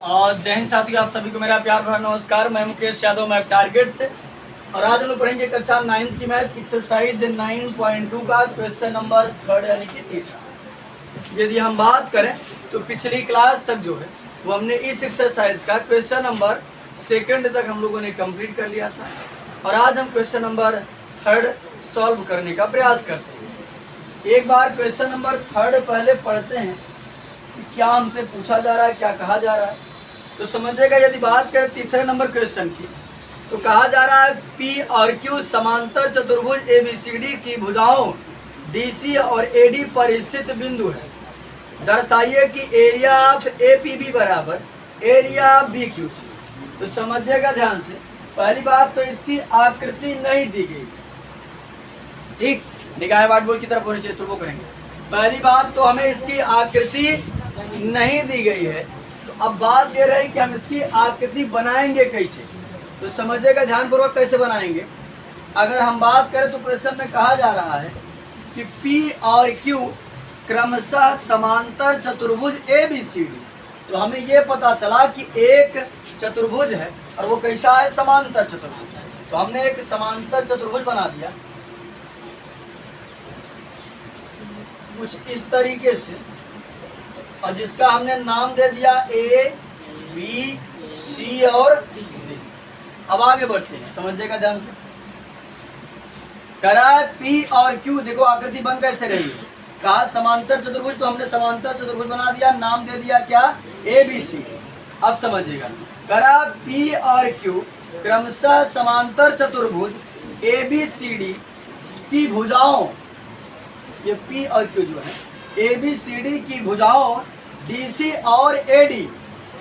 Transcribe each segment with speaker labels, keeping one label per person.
Speaker 1: और जय हिंद साथियों, आप सभी को मेरा प्यार भरा नमस्कार। मैं मुकेश यादव, मैं टारगेट से। और आज हम लोग पढ़ेंगे कक्षा 9th की मैथ एक्सरसाइज 9.2 का क्वेश्चन नंबर 3 यानी कि तीसरा। यदि हम बात करें तो पिछली क्लास तक जो है वो हमने इस एक्सरसाइज का क्वेश्चन नंबर 2 तक हम लोगों ने कंप्लीट कर लिया था। और आज हम क्वेश्चन नंबर 3 सॉल्व करने का प्रयास करते हैं। एक बार क्वेश्चन नंबर 3 पहले पढ़ते हैं कि क्या हमसे पूछा जा रहा है, क्या कहा जा रहा है। तो समझिएगा, यदि बात करें तीसरे नंबर क्वेश्चन की तो कहा जा रहा है पी और क्यू समांतर चतुर्भुज एबीसीडी की भुजाओं डीसी और एडी पर स्थित बिंदु है। दर्शाइए कि एरिया ऑफ एपीबी बराबर एरिया ऑफ बीक्यूसी। तो समझिएगा ध्यान से, पहली बात तो इसकी आकृति नहीं दी गई, ठीक, निगाह वाट बोर्ड की तरफ होनी चाहिए तो वो करेंगे। पहली बात तो हमें इसकी आकृति नहीं दी गई है। तो अब बात ये रही कि हम इसकी आकृति बनाएंगे कैसे। तो समझिएगा ध्यानपूर्वक कैसे बनाएंगे। अगर हम बात करें तो क्वेश्चन में कहा जा रहा है कि P और Q क्रमशः समांतर चतुर्भुज ABCD। तो हमें ये पता चला कि एक चतुर्भुज है और वो कैसा है, समांतर चतुर्भुज। तो हमने एक समांतर चतुर्भुज बना दिया कुछ इस तरीके से, और जिसका हमने नाम दे दिया A, B, C और D। अब आगे बढ़ते हैं, समझिएगा ध्यान से। करा P और Q, देखो आकृति बन कैसे रही है। कहा समांतर चतुर्भुज, तो हमने समांतर चतुर्भुज बना दिया, नाम दे दिया क्या, ABC। अब समझिएगा, करा P और Q क्रमशः समांतर चतुर्भुज ABCD की भुजाओं, ये P और Q जो है ABCD की भुजाओं DC और AD,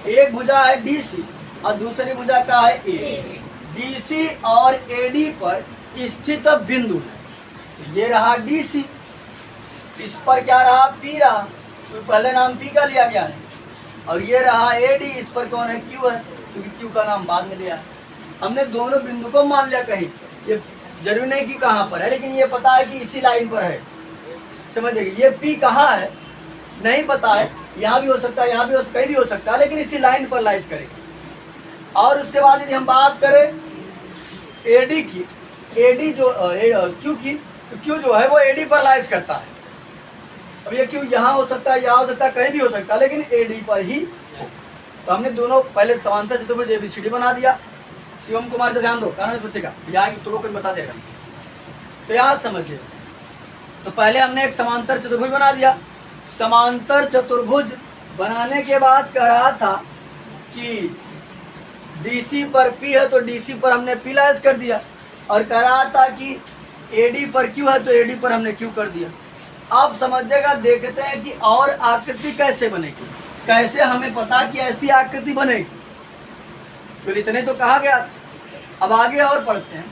Speaker 1: एक भुजा है DC और दूसरी भुजा का है AD। DC और AD पर स्थित बिंदु है। ये रहा DC, इस पर क्या रहा, P रहा, तो पहले नाम P का लिया गया है। और ये रहा AD, इस पर कौन है, Q है, क्योंकि Q का नाम बाद में लिया है। हमने दोनों बिंदु को मान लिया कहीं, ये जरूरी नहीं कि कहाँ पर है, लेकिन ये पता है कि इसी लाइन पर है। समझिए, ये P कहाँ है नहीं पता है, यहाँ भी हो सकता है, यहाँ भी हो, कहीं भी हो सकता है, लेकिन इसी लाइन पर लाइज करेंगे। और उसके बाद यदि हम बात करें AD की, AD जो Q की, तो Q जो है वो AD पर लाइज करता है। अब ये Q यहाँ हो सकता है, यहाँ हो सकता है, कहीं भी हो सकता है, लेकिन AD पर ही। तो हमने दोनों पहले समांतर चतुर्भुज ABCD बना दिया। शिवम कुमार का ध्यान दो, कारण बच्चेगा यहाँ तो कोई बता देगा। तो यहाँ समझिए, तो पहले हमने एक समांतर चतुर्भुज बना दिया। समांतर चतुर्भुज बनाने के बाद कह रहा था कि DC पर P है तो DC पर हमने P लाइज कर दिया, और कह रहा था कि AD पर Q है तो AD पर हमने Q कर दिया। आप समझिएगा, देखते हैं कि और आकृति कैसे बनेगी, कैसे हमें पता कि ऐसी आकृति बनेगी। तो इतने तो कहा गया था। अब आगे और पढ़ते हैं,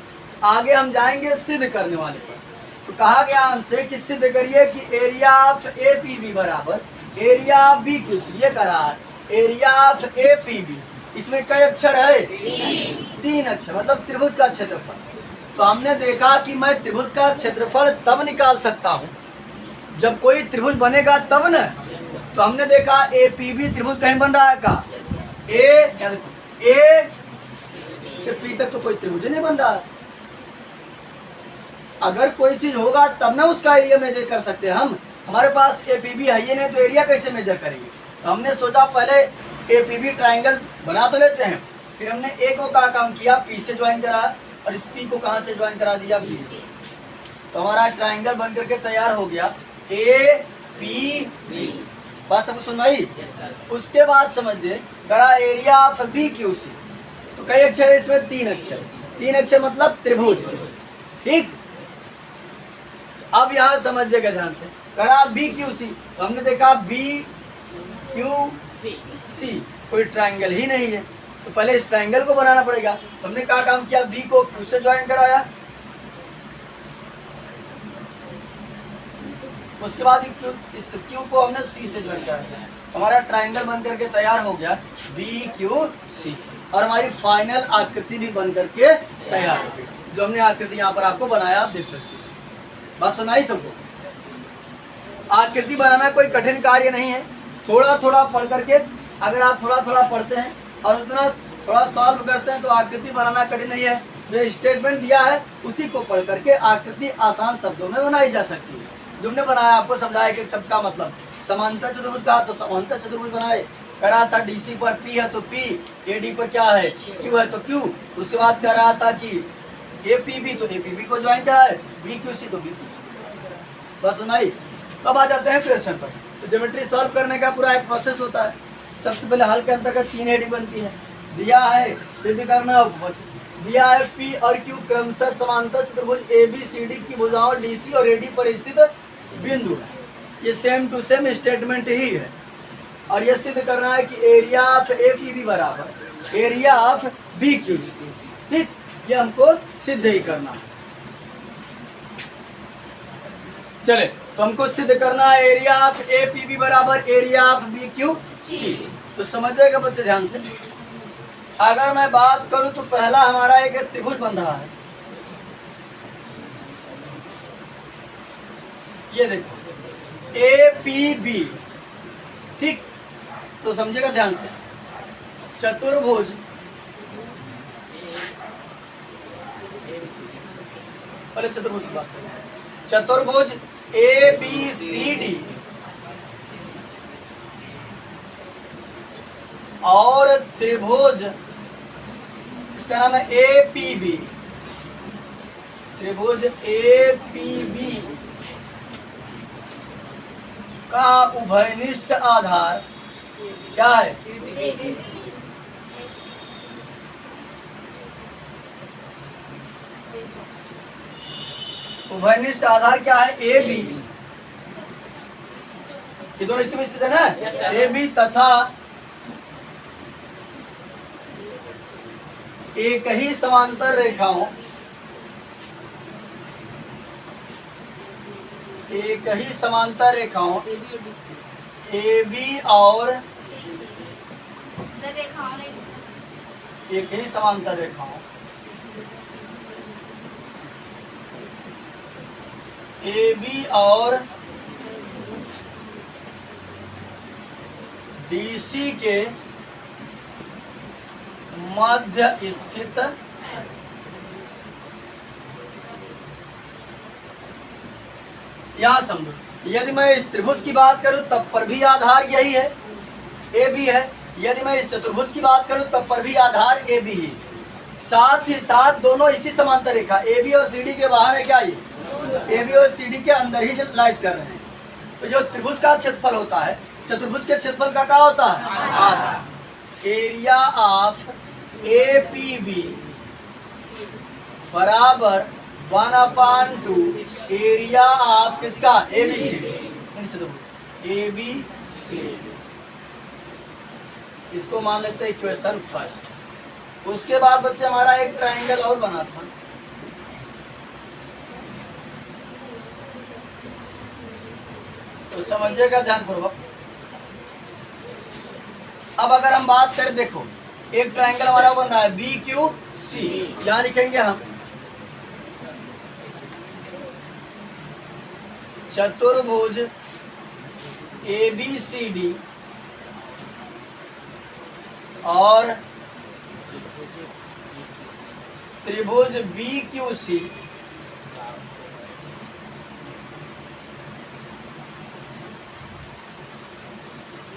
Speaker 1: आगे हम जाएंगे सिद्ध करने वाले पर। तो कहा गया हमसे कि सिद्ध करिए कि एरिया ऑफ APB बराबर एरिया ऑफ BQC। ये कह रहा है एरिया ऑफ APB, इसमें कई अक्षर है, 3 अक्षर, मतलब त्रिभुज का क्षेत्रफल। तो हमने देखा कि मैं त्रिभुज का क्षेत्रफल तब निकाल सकता हूँ जब कोई त्रिभुज बनेगा तब न। तो हमने देखा APB त्रिभुज कहीं बन रहा है का, A से P तक तो कोई त्रिभुज नहीं बन रहा है। अगर कोई चीज होगा तब ना उसका एरिया मेजर कर सकते हैं हम। हमारे पास APB है ही नहीं, तो एरिया कैसे मेजर करेंगे। तो हमने सोचा पहले APB ट्राइंगल बना तो लेते हैं। फिर हमने A को क्या काम किया, P से ज्वाइन करा, और इस P को कहाँ से ज्वाइन करा दिया, B से। तो हमारा ट्राइंगल बन करके तैयार हो गया APB। बात समझ सुनवाई। उसके बाद समझिए, करा एरिया ऑफ BQC। तो कई अक्षर है इसमें, 3 अक्षर, 3 अक्षर मतलब त्रिभुज, ठीक। अब यहाँ समझिएगा ध्यान से, करा BQC। तो हमने देखा BQC कोई ट्राइंगल ही नहीं है, तो पहले इस ट्राइंगल को बनाना पड़ेगा। तो हमने क्या काम किया, B को Q से ज्वाइन कराया, उसके बाद इस Q को हमने C से ज्वाइन कराया। हमारा ट्राइंगल बन करके तैयार हो गया BQC, और हमारी फाइनल आकृति भी बन करके तैयार हो गई, जो हमने आकृति यहाँ पर आपको बनाया, आप देख सकते हैं। बात सुनाई तुमको। आकृति बनाना कोई कठिन कार्य नहीं है, थोड़ा थोड़ा पढ़ करके अगर आप थोड़ा थोड़ा पढ़ते हैं और उतना थोड़ा सॉल्व करते हैं तो आकृति बनाना कठिन नहीं है। जो स्टेटमेंट दिया है उसी को पढ़ करके आकृति आसान शब्दों में बनाई जा सकती है। जो हमने बनाया आपको समझाया कि शब्द का मतलब समांतर चतुर्भुज का, तो समांतर चतुर्भुज बनाए। कह रहा था डीसी पर पी है तो पी, एडी पर क्या है क्यू है तो क्यू। उसके बाद कह रहा था कि एपीबी तो एपीबी को ज्वाइन कराए, बीक्यूसी तो बीक्यूसी। बस सुनाई। अब आ जाते हैं क्वेश्चन पर। तो ज्योमेट्री सॉल्व करने का पूरा एक प्रोसेस होता है। सबसे पहले हल के अंतर्गत 3 हेडिंग बनती है। दिया है सिद्ध करना, दिया है पी और क्यू क्रमशः समांतर चतुर्भुज ए बी सी डी की भुजाओं डीसी और एडी पर स्थित बिंदु है। ये सेम टू सेम स्टेटमेंट ही है। और ये सिद्ध करना है कि area of A P B बराबर एरिया ऑफ बी क्यू। ठीक, ये हमको सिद्ध ही करना है। चले, तो हमको सिद्ध करना है area of A P B बराबर area of B Q C. तो समझिएगा बच्चे ध्यान से। अगर मैं बात करूं तो पहला हमारा एक त्रिभुज बन रहा है। ये देखो ए पी बी। ठीक, तो समझिएगा ध्यान से। चतुर्भुज पहले चतुर्भुज की बात करें। चतुर्भुज ए बी सी डी और त्रिभुज इसका नाम है ए पी बी। त्रिभुज ए पी बी का उभयनिष्ठ आधार क्या है? उभयनिष्ठ आधार क्या है? A B. ये दोनों इसी में स्थित है ना? ए बी तथा एक ही समांतर रेखाओं एक ही समांतर रेखाओं ए बी और एक ही समांतर रेखाओं ए बी और डीसी के मध्य स्थित यहां समझो। यदि मैं इस त्रिभुज की बात करूं तब पर भी आधार यही है, ए बी है। यदि मैं इस चतुर्भुज की बात करूं तब पर भी आधार ए बी है। साथ ही साथ दोनों इसी समांतर रेखा ए बी और सी डी के बाहर है क्या? ये ए बी और सी डी के अंदर ही लाइज कर रहे हैं। तो जो त्रिभुज का क्षेत्रफल होता है चतुर्भुज के क्षेत्रफल का क्या होता है? आधार। Area of A P B बराबर 1/2 एरिया ऑफ किसका? A B C. A B C, इसको मान लेते हैं इक्वेशन फर्स्ट। उसके बाद बच्चे हमारा एक ट्रायंगल और बना था। तो समझिएगा ध्यानपूर्वक। अब अगर हम बात करें, देखो एक ट्रायंगल हमारा बन रहा है बी क्यू सी। यहां लिखेंगे हम चतुर्भुज ए बी सी डी और त्रिभुज बी क्यू सी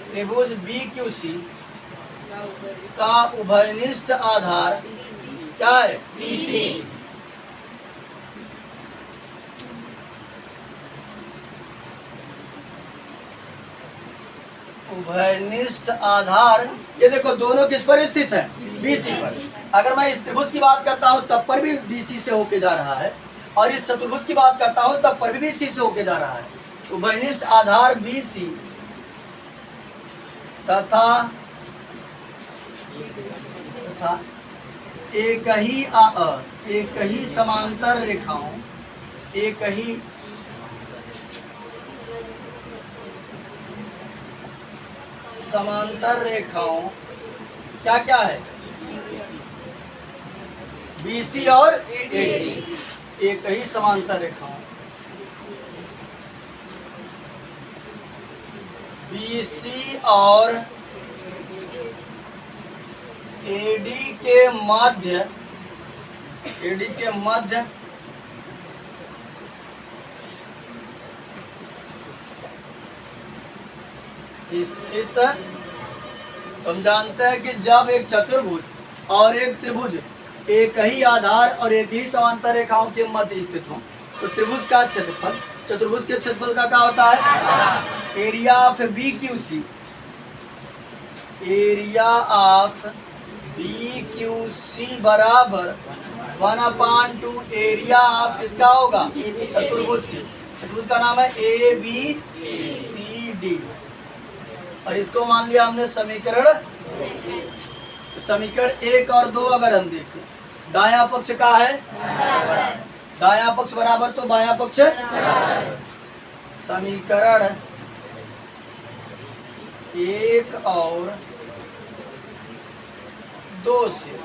Speaker 1: त्रिभुज बी क्यू सी का उभयनिष्ठ आधार क्या है? BC। उभयनिष्ठ आधार, ये देखो दोनों किस पर स्थित है? BC पर। अगर मैं इस त्रिभुज की बात करता हूं तब पर भी BC से होके जा रहा है, और इस चतुर्भुज की बात करता हूं तब पर भी BC से होके जा रहा है। उभयनिष्ठ आधार BC तथा एक ही समांतर रेखाओं एक ही समांतर रेखाओं क्या क्या है? BC और AD, एक ही समांतर रेखाओं BC और एडी के मध्य स्थित, हम जानते हैं कि जब एक चतुर्भुज और एक त्रिभुज एक ही आधार और एक ही समांतर रेखाओं के मध्य स्थित हो तो त्रिभुज का क्षेत्रफल चतुर्भुज के क्षेत्रफल का क्या होता है? Area of B Q C, area of B Q C बराबर 1/2 एरिया ऑफ किसका होगा? चतुर्भुज के। चतुर्भुज का नाम है ए बी सी डी और इसको मान लिया हमने समीकरण। समीकरण 1 और 2 अगर हम देखें, दाया पक्ष का है, दाया पक्ष बराबर तो बाया पक्ष। समीकरण 1 और 2 से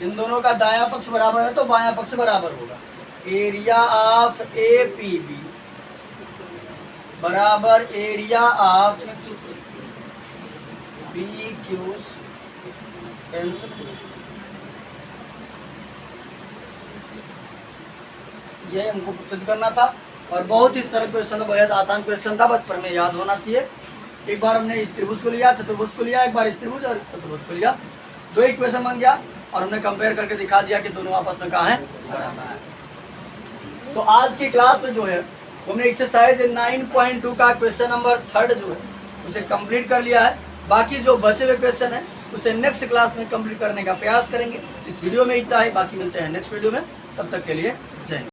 Speaker 1: इन दोनों का दाया पक्ष बराबर है तो बाया पक्ष बराबर होगा। Area of A P B बराबर area of B Q C. ये हमको सिद्ध करना था और बहुत ही सरल क्वेश्चन था, बहुत आसान क्वेश्चन था, बचपन में याद होना चाहिए। एक बार हमने इस त्रिभुज को लिया, चतुर्भुज को लिया, एक बार इस त्रिभुज और चतुर्भुज को लिया, दो एक क्वेश्चन बन गया और हमने कंपेयर करके दिखा दिया कि दोनों आपस में कहाँ है। तो आज की क्लास में जो है हमने एक्सरसाइज 9.2 का क्वेश्चन नंबर 3 जो है उसे कंप्लीट कर लिया है। बाकी जो बचे हुए क्वेश्चन है उसे नेक्स्ट क्लास में कंप्लीट करने का प्रयास करेंगे। इस वीडियो में इतना ही, बाकी मिलते हैं नेक्स्ट वीडियो में, तब तक के लिए जय हिंद।